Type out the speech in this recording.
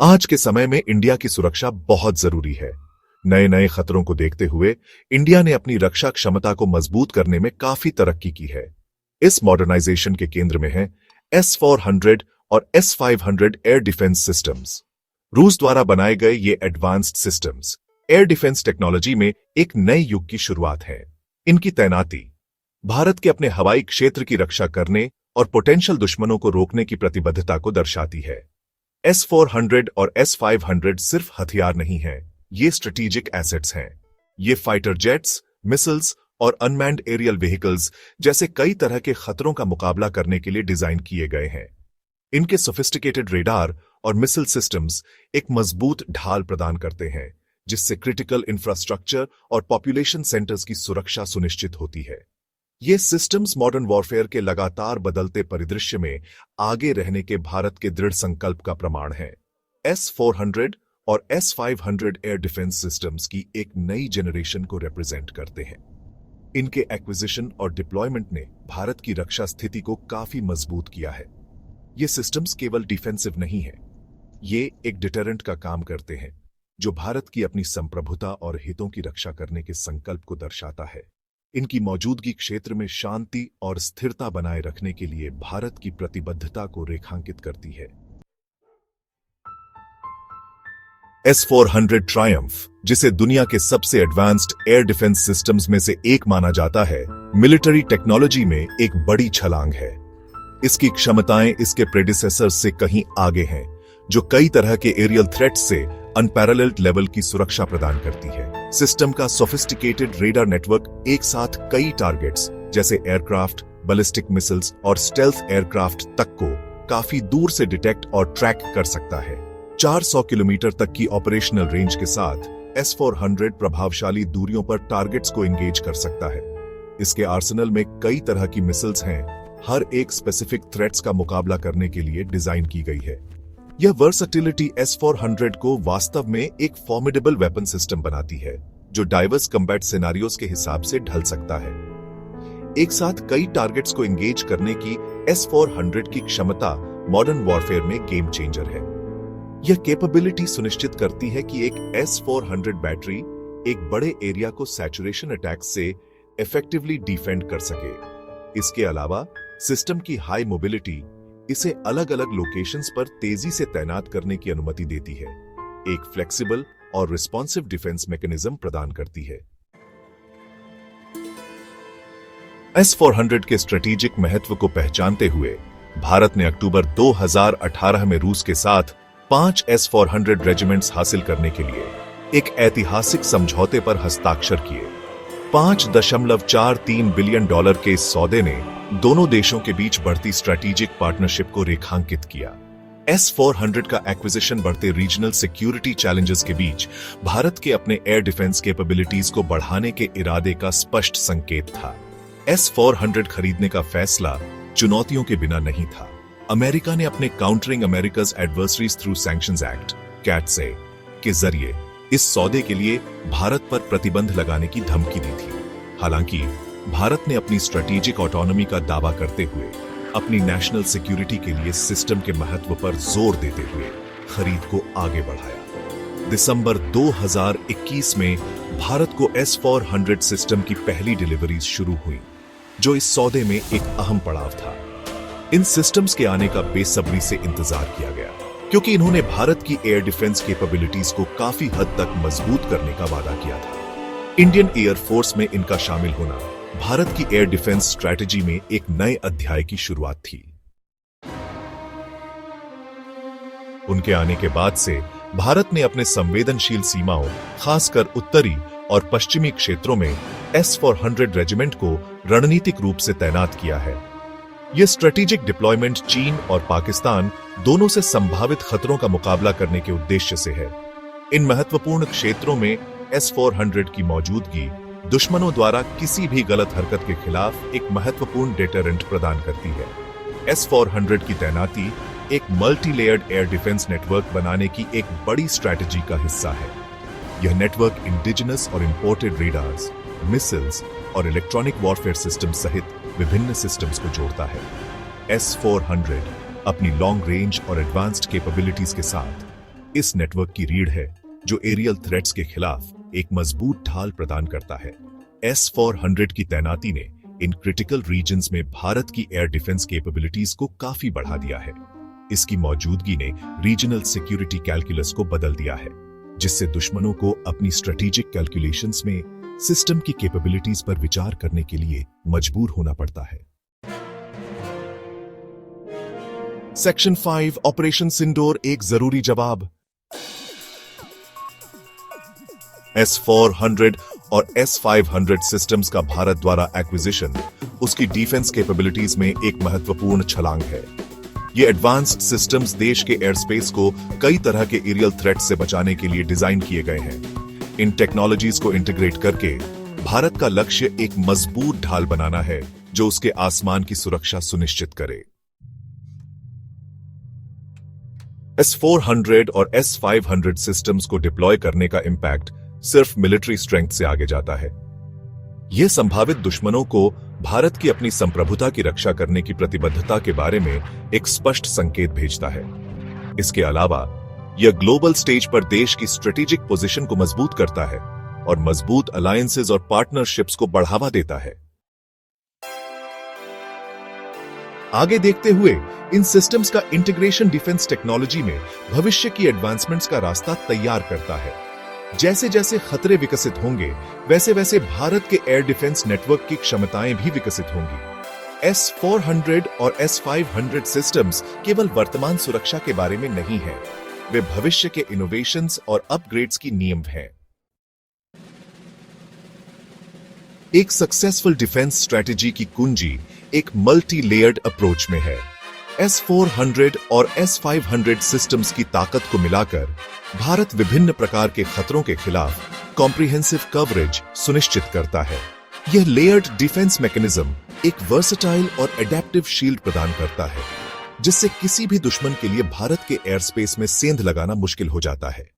आज के समय में इंडिया की सुरक्षा बहुत जरूरी है। नए नए खतरों को देखते हुए इंडिया ने अपनी रक्षा क्षमता को मजबूत करने में काफी तरक्की की है। इस मॉडर्नाइजेशन के केंद्र में है S-400 और S-500 एयर डिफेंस सिस्टम्स। रूस द्वारा बनाए गए ये advanced systems air defence technology में एक नए युग की शुरुआत है। इनकी तैनाती भारत के अपने हवाई क्षेत्र की रक्षा करने और पोटेंशियल दुश्मनों को रोकने की प्रतिबद्धता को दर्शाती है। S-400 और S-500 सिर्फ हथियार नहीं हैं, ये स्ट्रेटेजिक एसेट्स हैं। ये फाइटर जेट्स, मिसाइल्स और अनमैन्ड एरियल व्हीकल्स जैसे कई तरह के खतरों का मुकाबला करने के लिए डिजाइन किए गए हैं। इनके सोफिस्टिकेटेड रेडार और मिसाइल सिस्टम्स एक मजबूत ढाल प्रदान करते हैं, जिससे क्रिटिकल इंफ्रास्ट्रक्चर और पॉपुलेशन सेंटर्स की सुरक्षा सुनिश्चित होती है। ये सिस्टम्स मॉडर्न वॉरफेयर के लगातार बदलते परिदृश्य में आगे रहने के भारत के दृढ़ संकल्प का प्रमाण है। S-400 और S-500 एयर डिफेंस सिस्टम्स की एक नई जनरेशन को रिप्रेजेंट करते हैं। इनके एक्विजिशन और डिप्लॉयमेंट ने भारत की रक्षा स्थिति को काफी मजबूत किया है। ये सिस्टम्स केवल डिफेंसिव नहीं है, ये एक डिटरेंट का काम करते हैं, जो भारत की अपनी संप्रभुता और हितों की रक्षा करने के संकल्प को दर्शाता है। इनकी मौजूदगी क्षेत्र में शांति और स्थिरता बनाए रखने के लिए भारत की प्रतिबद्धता को रेखांकित करती है। S-400 ट्रायम्फ, जिसे दुनिया के सबसे एडवांस्ड एयर डिफेंस सिस्टम्स में से एक माना जाता है, मिलिट्री टेक्नोलॉजी में एक बड़ी छलांग है। इसकी क्षमताएं इसके प्रेडिसेसर से कहीं आगे हैं, जो कई तरह के एरियल थ्रेट्स से अनपैरेलल्ड लेवल की सुरक्षा प्रदान करती है। सिस्टम का सोफिस्टिकेटेड रेडार नेटवर्क एक साथ कई टारगेट्स जैसे एयरक्राफ्ट, बैलिस्टिक मिसाइल्स और स्टेल्थ एयरक्राफ्ट तक को काफी दूर से डिटेक्ट और ट्रैक कर सकता है। 400 किलोमीटर तक की ऑपरेशनल रेंज के साथ S-400 प्रभावशाली दूरियों पर टारगेट्स को एंगेज कर सकता है। इसके आर्सेनल में कई तरह की मिसाइल्स हैं, हर एक स्पेसिफिक थ्रेट्स का मुकाबला करने के लिए डिजाइन की गई है। यह वर्सटिलिटी S-400 को वास्तव में एक फॉर्मिडेबल वेपन सिस्टम बनाती है, जो डाइवर्स कम्बैट सिनेरियोज के हिसाब से ढल सकता है। एक साथ कई टारगेट्स को एंगेज करने की S-400 की क्षमता मॉडर्न वॉरफेयर में गेम चेंजर है। यह कैपेबिलिटी सुनिश्चित करती है कि एक S-400 बैटरी एक बड़े एरिया को सैचुरेशन अटैक से इफेक्टिवली डिफेंड कर सके। इसके अलावा सिस्टम की हाई मोबिलिटी इसे अलग अलग लोकेशंस पर तेजी से तैनात करने की अनुमति देती है, एक फ्लेक्सिबल और रिस्पॉन्सिव डिफेंस मैकेनिज्म प्रदान करती है। S-400 के स्ट्रेटेजिक महत्व को पहचानते हुए भारत ने अक्टूबर 2018 में रूस के साथ 5 S-400 रेजिमेंट्स हासिल करने के लिए एक ऐतिहासिक समझौते पर हस्ताक्षर किए। $5.43 बिलियन के इस सौदे ने दोनों देशों के बीच बढ़ती स्ट्रेटेजिक पार्टनरशिप को रेखांकित किया। S-400 का एक्विजिशन बढ़ते रीजनल सिक्योरिटी चैलेंजेस के बीच भारत के अपने एयर डिफेंस कैपेबिलिटीज को बढ़ाने के इरादे का स्पष्ट संकेत था। S-400 खरीदने का फैसला चुनौतियों के बिना नहीं था। अमेरिका ने अपने countering America's adversaries through sanctions act (CAATSA) के जरिए इस सौदे के लिए भारत पर प्रतिबंध लगाने की धमकी दी थी। हालांकि भारत ने अपनी स्ट्रेटेजिक ऑटोनॉमी का दावा करते हुए अपनी नेशनल सिक्योरिटी के लिए सिस्टम के महत्व पर जोर देते हुए खरीद को आगे बढ़ाया। दिसंबर 2021 में भारत को S-400 सिस्टम की पहली डिलीवरीज शुरू हुई, जो इस सौदे में एक अहम पड़ाव था। इन सिस्टम्स के आने का बेसब्री से इंतजार किया गया, क्योंकि इन्होंने भारत की एयर डिफेंस कैपेबिलिटीज को काफी हद तक मजबूत करने का वादा किया था। इंडियन एयर फोर्स में इनका शामिल होना भारत की एयर डिफेंस स्ट्रैटेजी में एक नए अध्याय की शुरुआत थी। उनके आने के बाद से भारत ने अपने संवेदनशील सीमाओं, खासकर उत्तरी और पश्चिमी क्षेत्रों में S-400 रेजिमेंट को रणनीतिक रूप से तैनात किया है। यह स्ट्रेटेजिक डिप्लॉयमेंट चीन और पाकिस्तान दोनों से संभावित खतरों का मुकाबला करने के उद्देश्य से है। इन महत्वपूर्ण क्षेत्रों में S-400 की मौजूदगी दुश्मनों द्वारा किसी भी गलत हरकत के खिलाफ एक महत्वपूर्ण डेटरेंट प्रदान करती है। S-400 की तैनाती एक multi layered air defence network बनाने की एक बड़ी स्ट्रैटेजी का हिस्सा है। यह नेटवर्क इंडिजिनस और इंपोर्टेड रेडार्स, मिसाइल्स और इलेक्ट्रॉनिक वॉरफेयर सिस्टम सहित विभिन्न सिस्टम्स को जोड़ता है। S-400 अपनी लॉन्ग रेंज और एडवांस्ड कैपेबिलिटीज के साथ इस नेटवर्क की रीढ़ है जो एरियल थ्रेट्स के खिलाफ एक मजबूत ढाल प्रदान करता है। S-400 की तैनाती ने इन क्रिटिकल रीजन्स में भारत की एयर डिफेंस कैपेबिलिटीज को काफी बढ़ा दिया है। इसकी मौजूदगी ने रीजनल सिक्योरिटी कैलकुलस को बदल दिया है, जिससे दुश्मनों को अपनी स्ट्रेटेजिक कैलकुलेशंस में सिस्टम की कैपेबिलिटीज पर विचार करने के लिए मजबूर होना पड़ता है। सेक्शन 5 ऑपरेशन सिंदूर एक जरूरी जवाब। S-400 और S-500 सिस्टम्स का भारत द्वारा एक्विजिशन उसकी डिफेंस कैपेबिलिटीज में एक महत्वपूर्ण छलांग है। ये एडवांस्ड सिस्टम्स देश के एयर स्पेस को कई तरह के एरियल थ्रेट से बचाने के लिए डिजाइन किए गए हैं। इन टेक्नोलॉजीज को इंटीग्रेट करके भारत का लक्ष्य एक मजबूत ढाल बनाना है जो उसके आसमान की सुरक्षा सुनिश्चित करे। S-400 और S-500 सिस्टम्स को डिप्लॉय करने का इंपैक्ट सिर्फ मिलिट्री स्ट्रेंथ से आगे जाता है। यह संभावित दुश्मनों को भारत की अपनी संप्रभुता की रक्षा करने की प्रतिबद्धता के बारे में एक स्पष्ट संकेत भेजता है। इसके अलावा यह ग्लोबल स्टेज पर देश की स्ट्रेटेजिक पोजीशन को मजबूत करता है और मजबूत अलायंसेस और पार्टनरशिप्स को बढ़ावा देता है। आगे देखते हुए इन सिस्टम्स का इंटीग्रेशन डिफेंस टेक्नोलॉजी में भविष्य की एडवांसमेंट्स का रास्ता तैयार करता है। जैसे जैसे खतरे विकसित होंगे, वैसे वैसे भारत के एयर डिफेंस नेटवर्क की क्षमताएं भी विकसित होंगी। S-400 और S-500 सिस्टम्स केवल वर्तमान सुरक्षा के बारे में नहीं है, वे भविष्य के इनोवेशंस और अपग्रेड्स की नींव हैं। एक सक्सेसफुल डिफेंस स्ट्रेटेजी की कुंजी एक मल्टी लेयर्ड अप्रोच में है। S-400 और S-500 सिस्टम्स की ताकत को मिलाकर भारत विभिन्न प्रकार के खतरों के खिलाफ कॉम्प्रिहेंसिव कवरेज सुनिश्चित करता है। यह लेयर्ड डिफेंस मैकेनिज्म एक वर्सेटाइल और एडेप्टिव शील्ड प्रदान करता है, जिससे किसी भी दुश्मन के लिए भारत के एयर स्पेस में सेंध लगाना मुश्किल हो जाता है।